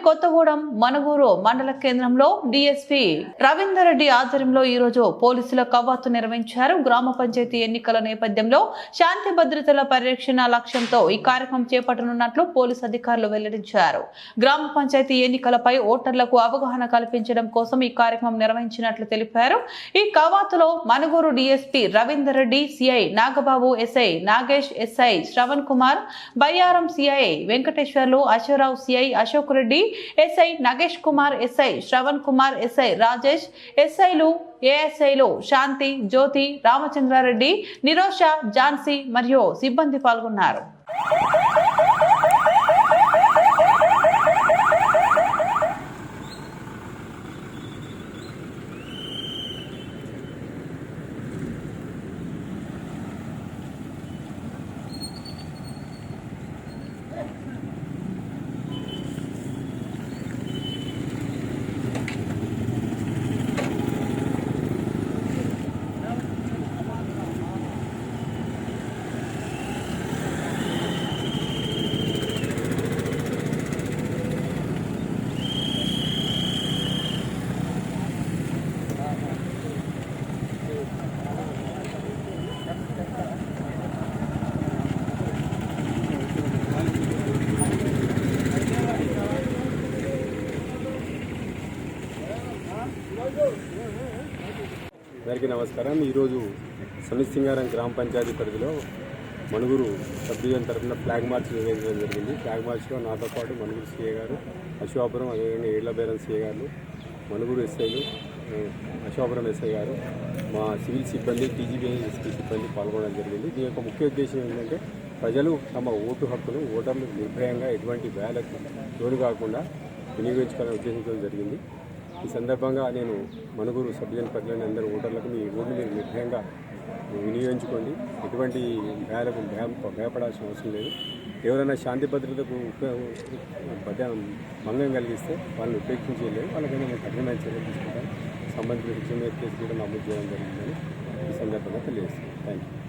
కొత్తగూడెం మనుగూరు మండల కేంద్రంలో డీఎస్పీ రవీందర్ రెడ్డి ఆధ్వర్యంలో ఈ రోజు పోలీసుల కవాతు నిర్వహించారు. గ్రామ పంచాయతీ ఎన్నికల నేపథ్యంలో శాంతి భద్రతల పరిరక్షణ లక్ష్యంతో ఈ కార్యక్రమం చేపట్టనున్నట్లు పోలీసు అధికారులు వెల్లడించారు. గ్రామ పంచాయతీ ఎన్నికలపై ఓటర్లకు అవగాహన కల్పించడం కోసం ఈ కార్యక్రమం నిర్వహించినట్లు తెలిపారు. ఈ కవాతులో Manuguru DSP Ravinder Reddy, CI Nagababu, SI Nagesh, SI Shravan Kumar, Bayyaram CI Venkateswarlu, Ashorao, CI Ashok Reddy, SI Nagesh Kumar, SI Shravan Kumar, SI Rajesh, ఎస్ఐలు, ఏఎస్ఐలు శాంతి, జ్యోతి, రామచంద్రారెడ్డి, నిరోష, ఝాన్సీ మరియు సిబ్బంది పాల్గొన్నారు. అందరికీ నమస్కారం. ఈరోజు సమిసింగారం గ్రామ పంచాయతీ పరిధిలో మనుగురు సబ్ డివిజన్ తరఫున ఫ్లాగ్ మార్చ్ నిర్వహించడం జరిగింది. ఫ్లాగ్ మార్చ్లో నాతో పాటు మనుగురు సిఏ గారు, అశ్వాపురం, అదేవిధంగా ఏళ్లబేరం సిఏ గారు, మనుగురు ఎస్ఐలు, అశ్వాపురం ఎస్ఐ గారు, మా సివిల్ సిబ్బంది, టీజీబీ ఎస్పీ సిబ్బంది పాల్గొనడం జరిగింది. దీని యొక్క ముఖ్య ఉద్దేశం ఏంటంటే ప్రజలు తమ ఓటు హక్కును ఓటర్లు నిర్భయంగా ఎటువంటి వేలకు లోను కాకుండా వినియోగించుకోవాలని ఉద్దేశించడం జరిగింది. ఈ సందర్భంగా నేను మనుగురు సబ్ డివిజన్ పరిధిలోని అందరూ ఓటర్లకు మీ ఓటు మీరు నిర్భయంగా వినియోగించుకోండి. ఎటువంటి భయాలకు భయపడాల్సిన అవసరం లేదు. ఎవరైనా శాంతి భద్రతకు భంగం కలిగిస్తే వాళ్ళని ఉపేక్షించలేదు. వాళ్ళకైనా నేను కఠినమైన చర్యలు తీసుకుంటాను. సంబంధిత కేసు కూడా నమోదు చేయడం జరిగిందని ఈ సందర్భంగా తెలియజేస్తాను. Thank you.